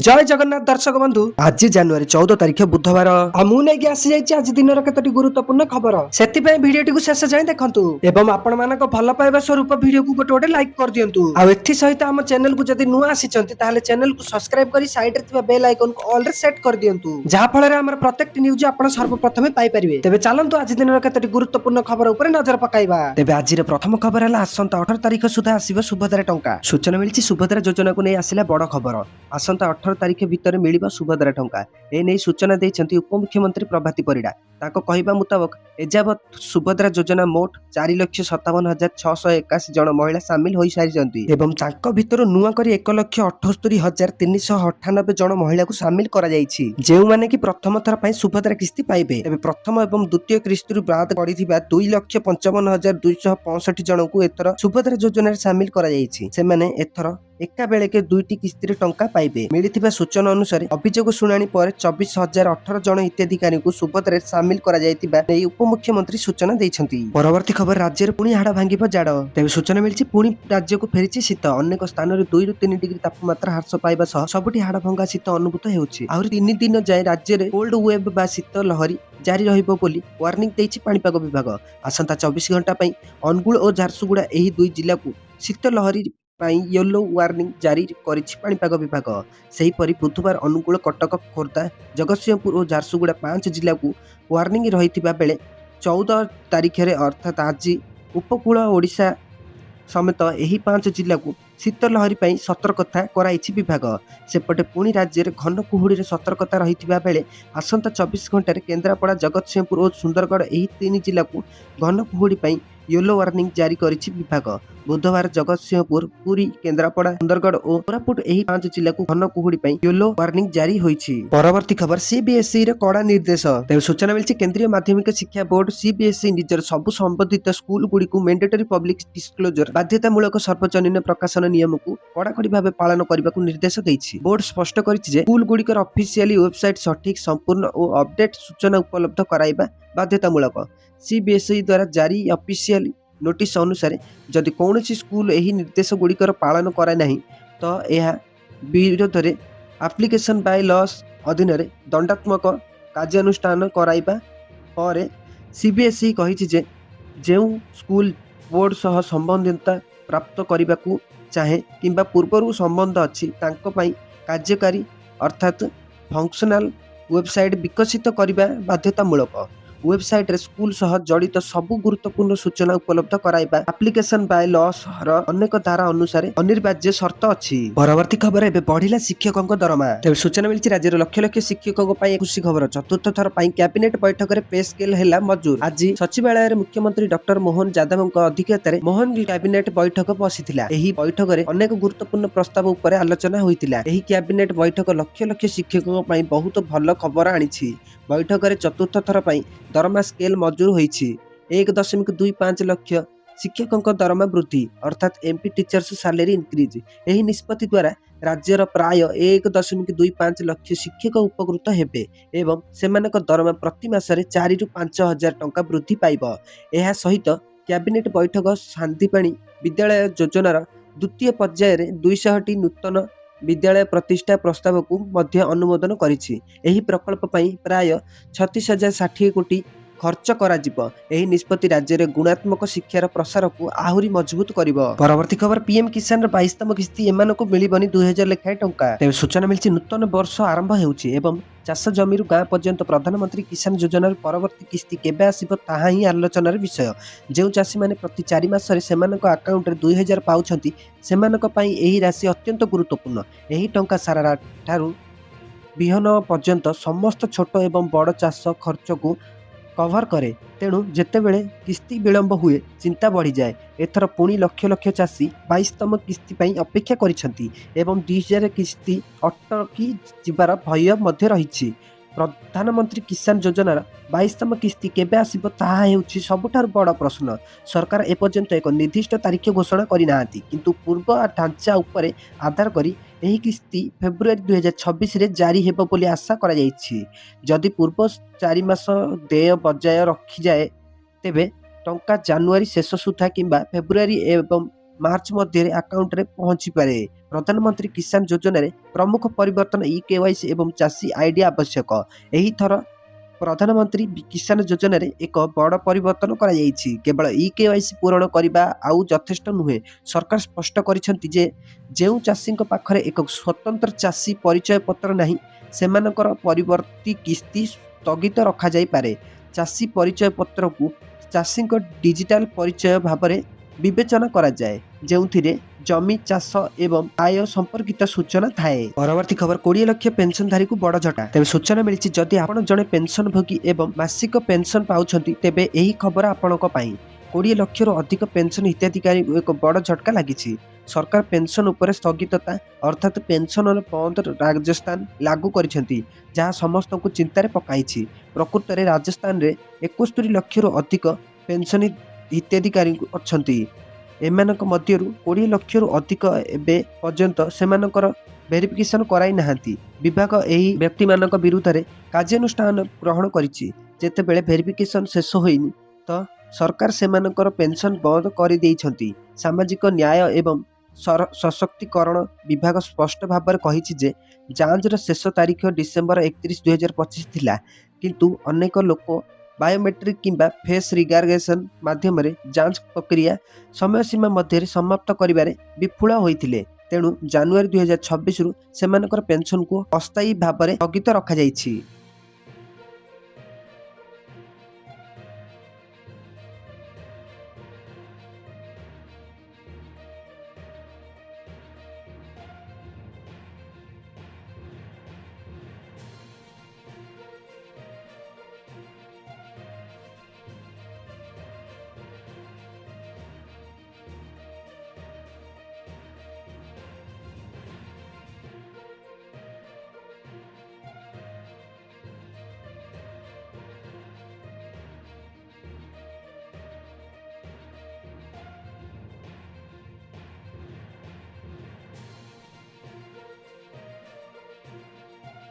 जय जगन्नाथ दर्शक बंधु आज जनवरी 14 तारिख बुधवार आसी आज दिन केतोटी गुरुत्वपूर्ण खबर से भिडियो शेष जाए देखंतु एवं आपण मानक भल पाइबा स्वरूप भिडियो को गोटे गोटे लाइक कर दियंतु आ एथि सहित हम चैनल को जदि नुआ आसीचंती ताले चैनल को सब्सक्राइब करी साइड रे थिबा बेल आइकन को ऑल रे सेट कर दियंतु जहा फल रे हमर प्रत्येक न्यूज आपण सर्वप्रथम पाई परिबे। तेबे चलंतु आज दिन केतोटी गुरुत्वपूर्ण खबर ऊपर नजर पकाइबा। तेबे आज प्रथम खबर है आसंता 18 तारिख सुधा आसीबो सुभद्रा टंका। सूचना मिलछि सुभद्रा योजना को नै आसिला बड़ खबर। आसंता 18 तारिख भितर मिलिबा सुभद्रा टंका। ए नै सूचना दैछंती उपमुख्यमंत्री प्रभाती परिडा। ताको कहिबा मुताबक एजावत सुभद्रा योजना मोट 4,57,681 जन महिला सामिल होई सारिचंती एवं ताको भितर नुआ करी 1,78,398 जन महिला को सामिल करा जायछि जेउ माने कि प्रथम थर पई सुभद्रा किस्ती पाइबे। एबे प्रथम एवं द्वितीय किस्ती बाद पड़िथिबा 2,55,265 जन को एथर सुभद्रा योजना रे सामिल करा जायछि। से माने एथर एका बेले के दुईटी किस्ती रे टंका पाइबे। मिलिथिबा सूचना अनुसार अभियोग शुणाणी पर 24,018 जन हिताधिकारी को सुभद्रा रे सामिल करा जायतिबा नै उपमुख्यमंत्री सूचना दैछंती। परवर्ती खबर राज्य रे पुणी हाड़ भांगिबो जाड़। तेबे सूचना मिलिछि पुणी राज्य को फेरिछि शीत। अनेक स्थान रे 2 ରୁ 3 डिग्री तापमात्रा ह्रास पाइबा सह सबुठी हाड़ भंगा शीत अनुभूत हेउछि। आहुरि 3 दिन जाय राज्य रे कोल्ड वेव बा शीत लहरी जारी रहिबो बोली वार्निंग दैछि पाणीपाग विभाग। आसंता 24 घंटा पई अनुगुल और झारसुगुड़ा एही दुई जिल्ला को शीत लहरी येलो वार्निंग जारी करिछि पाणीपाग विभाग। सेही परि बुधवार अनुगुल कटक खोर्धा जगतसिंहपुर और झारसुगुड़ा 5 जिल्ला को वार्निंग रहिथिबा बेले 14 तारिख रे अर्थात आज उपकूल ओडिशा समेत एही 5 जिल्ला को शीत लहरी पई सतर्कता कराइछि विभाग। सेपटे पुणी राज्य रे घन कुहुड़ी रे सतर्कता रहिथिबा बेले आसंता 24 घंटा रे केन्द्रापड़ा जगतसिंहपुर और सुंदरगढ़ एही 3 जिल्ला को घन कुहुड़ी पई येलो वार्निंग जारी करिछि विभाग। बुधवार जगतसिंहपुर पुरी केन्द्रापड़ा सुंदरगढ़ और कोरापुट एही 5 जिल्ला को घन कुहुड़ी पई येलो वार्निंग जारी होईछि। परवर्ती खबर सीबीएसई रे कड़ा निर्देश। तेबे सूचना मिलछि केंद्रीय माध्यमिक शिक्षा बोर्ड सीबीएसई निजर सबु संबंधित स्कूल गुडी को मैंडेटरी पब्लिक डिस्क्लोजर बाध्यतामूलक सार्वजनीन प्रकाशन नियम को कड़ाकड़ी भाव पालन करने को निर्देश देछि। बोर्ड स्पष्ट करिछि जे स्कूल गुडी कर ऑफिशियली वेबसाइट सठिक संपूर्ण और अपडेट सूचना उपलब्ध कराइबा बाध्यतामूलक। सीबीएसई द्वारा जारी ऑफिशियल नोटिस अनुसार जदि कौनसी स्कूल एही निर्देश गुड़िकर पालन करे नहीं तो यह विरोध रे एप्लिकेशन बाय लॉस अधीन रे दंडात्मक कार्यानुष्ठान कराइबा पर सीबीएसई कहिछि जे जेउ स्कूल बोर्ड सह संबंधित प्राप्त करने को चाहे किंबा पूर्वर संबंध अच्छी तांको पई कार्यकारी अर्थात फंक्शनल वेबसाइट विकसित करने बाध्यतामूलक। वेबसाइट रे स्कूल सह जड़ित सबु गुरुत्वपूर्ण सूचना उपलब्ध कराइबा एप्लिकेशन बाय लॉस र अनेक धारा अनुसार अनिर्वाज्य शर्त अछि। परवर्ती खबर एबे बढ़िला शिक्षकक दरमा। तेबे सूचना मिलछि राज्य रे लक्ष लक्ष शिक्षकक पई खुशी खबर। चतुर्थ थर पई कैबिनेट बैठक रे पे स्केल हैला मजूर। आज सचिवालय रे मुख्यमंत्री डॉक्टर मोहन यादवक अध्यक्षता रे मोहन कैबिनेट बैठक बसिथिला। एही बैठक रे अनेक गुरुत्वपूर्ण प्रस्ताव ऊपर आलोचना होइतिला। एही कैबिनेट बैठक लक्ष लक्ष शिक्षकक पई बहुत भल खबर आनिछि। बैठक रे चतुर्थ थर पई दरमा स्केल मजूर होईछि। 1.25 लाख शिक्षकों दरमा वृद्धि अर्थात एमपी टीचर्स सैलरी इंक्रीज। एही निष्पत्ति द्वारा राज्यर प्राय 1.25 लाख शिक्षक उपकृत हेबे एवं सेमानक दरमा प्रति मासरे 4 ରୁ 5 हजार टंका वृद्धि पाइब। एहा सहित कैबिनेट बैठक शांतिपाणी विद्यालय योजनार द्वितीय पर्याय रे 200 टी नूतन विद्यालय प्रतिष्ठा प्रस्ताव को मध्य अनुमोदन करिछि। एही प्रकल्प पई प्राय 36,060 कोटी खर्च करा जिवो। एही निष्पत्ति राज्य रे गुणात्मक शिक्षार प्रसार को आहुरी मजबूत करिवो। परवर्ती खबर पीएम किसान र 22तम किस्ती एमानको मिलिबनी 2000 लेखाए टंका। तेबे सूचना मिलछि नूतन वर्ष आरंभ हेउछि एवं चाष जमीरु गाँ पर्यंत प्रधानमंत्री किसान योजना परवर्ती किस्ती केबे आसीबो ताहा ही आलोचनार विषय। जेउ चाषी माने प्रति 4 मासरे सेमानक अकाउंट रे 2000 पाउछंती सेमानक पई एही राशि अत्यंत गुरुत्वपूर्ण। एही टंका सारा ठारू बिहन पर्यंत समस्त छोट एवं बड़ चाष खर्च को कभर करे। तेणु जेतेबेले किस्ती विलंब हुए चिंता बढ़ी जाए। एथर पुणी लक्ष लक्ष चाषी 22तम किस्ती पई अपेक्षा करिसंती एवं 2000 किस्ती अटकी जिबार भय मध्य रहिछि। प्रधानमंत्री किसान योजनार 22तम किस्ती केबे आसीबो ताहा हेउछि सबुठार बड़ प्रश्न। सरकार एपर्यंत एक निर्दिष्ट तारीख घोषणा करिनाहांती किंतु पूर्व ढांचा उपरे आधार करी एही किस्ती फेब्रुआरी 2026 रे जारी हेबो बोली आशा करा जायछि। जदि पूर्व 4 मास देय बजाय रखी जाए तेबे टंका जनवरी शेष सुधा किंबा फेब्रुआरी एवं ମାର୍ଚ୍ଚ ମଧ୍ୟରେ ଆକାଉଣ୍ଟରେ ପହଞ୍ଚିପାରେ। ପ୍ରଧାନମନ୍ତ୍ରୀ କିଷାନ ଯୋଜନାରେ ପ୍ରମୁଖ ପରିବର୍ତ୍ତନ ଇକେୱାଇସି ଏବଂ ଚାଷୀ ଆଇଡି ଆବଶ୍ୟକ। ଏହି ଥର ପ୍ରଧାନମନ୍ତ୍ରୀ କିଷାନ ଯୋଜନାରେ ଏକ ବଡ଼ ପରିବର୍ତ୍ତନ କରାଯାଇଛି। କେବଳ ଇକେୱାଇସି ପୂରଣ କରିବା ଆଉ ଯଥେଷ୍ଟ ନୁହେଁ। ସରକାର ସ୍ପଷ୍ଟ କରିଛନ୍ତି ଯେ ଯେଉଁ ଚାଷୀଙ୍କ ପାଖରେ ଏକ ସ୍ୱତନ୍ତ୍ର ଚାଷୀ ପରିଚୟ ପତ୍ର ନାହିଁ ସେମାନଙ୍କର ପରିବର୍ତ୍ତୀ କିସ୍ତି ସ୍ଥଗିତ ରଖାଯାଇପାରେ। ଚାଷୀ ପରିଚୟ ପତ୍ରକୁ ଚାଷୀଙ୍କ ଡିଜିଟାଲ ପରିଚୟ ଭାବରେ ବିବେଚନା କରାଯାଏ, ଯେଉଁଥିରେ ଜମି, ଚାଷ ଏବଂ ଆୟ ସମ୍ପର୍କିତ ସୂଚନା ଥାଏ। ପରବର୍ତ୍ତୀ ଖବର 20 ଲକ୍ଷ ପେନସନଧାରୀଙ୍କୁ ବଡ଼ ଝଟକା। ତେବେ ସୂଚନା ମିଳିଛି ଯଦି ଆପଣ ଜଣେ ପେନସନଭୋଗୀ ଏବଂ ମାସିକ ପେନସନ ପାଉଛନ୍ତି ତେବେ ଏହି ଖବର ଆପଣଙ୍କ ପାଇଁ। 20 ଲକ୍ଷରୁ ଅଧିକ ପେନସନ ହିତାଧିକାରୀଙ୍କୁ ଏକ ବଡ଼ ଝଟକା ଲାଗିଛି। ସରକାର ପେନସନ ଉପରେ ସ୍ଥଗିତତା ଅର୍ଥାତ୍ ପେନସନର ବନ୍ଦ ରାଜସ୍ଥାନ ଲାଗୁ କରିଛନ୍ତି, ଯାହା ସମସ୍ତଙ୍କୁ ଚିନ୍ତାରେ ପକାଇଛି। ପ୍ରକୃତରେ ରାଜସ୍ଥାନରେ 71 ଲକ୍ଷରୁ ଅଧିକ ପେନସନ ହିତାଧିକାରୀ ଅଛନ୍ତି। ଏମାନଙ୍କ ମଧ୍ୟରୁ 20 ଲକ୍ଷରୁ ଅଧିକ ଏବେ ପର୍ଯ୍ୟନ୍ତ ସେମାନଙ୍କର ଭେରିଫିକେସନ କରାଇ ନାହାନ୍ତି। ବିଭାଗ ଏହି ବ୍ୟକ୍ତିମାନଙ୍କ ବିରୁଦ୍ଧରେ କାର୍ଯ୍ୟାନୁଷ୍ଠାନ ଗ୍ରହଣ କରିଛି। ଯେତେବେଳେ ଭେରିଫିକେସନ ଶେଷ ହୋଇନି ତ ସରକାର ସେମାନଙ୍କର ପେନସନ ବନ୍ଦ କରିଦେଇଛନ୍ତି। ସାମାଜିକ ନ୍ୟାୟ ଏବଂ ସଶକ୍ତିକରଣ ବିଭାଗ ସ୍ପଷ୍ଟ ଭାବରେ କହିଛି ଯେ ଯାଞ୍ଚର ଶେଷ ତାରିଖ ଡିସେମ୍ବର 31, 2025 ଥିଲା, କିନ୍ତୁ ଅନେକ ଲୋକ ବାୟୋମେଟ୍ରିକ୍ କିମ୍ବା ଫେସ୍ ରିକଗ୍ନିସନ୍ ମାଧ୍ୟମରେ ଯାଞ୍ଚ ପ୍ରକ୍ରିୟା ସମୟସୀମା ମଧ୍ୟରେ ସମାପ୍ତ କରିବାରେ ବିଫଳ ହୋଇଥିଲେ। ତେଣୁ ଜାନୁଆରୀ 2026ରୁ ସେମାନଙ୍କର ପେନସନକୁ ଅସ୍ଥାୟୀ ଭାବରେ ସ୍ଥଗିତ ରଖାଯାଇଛି।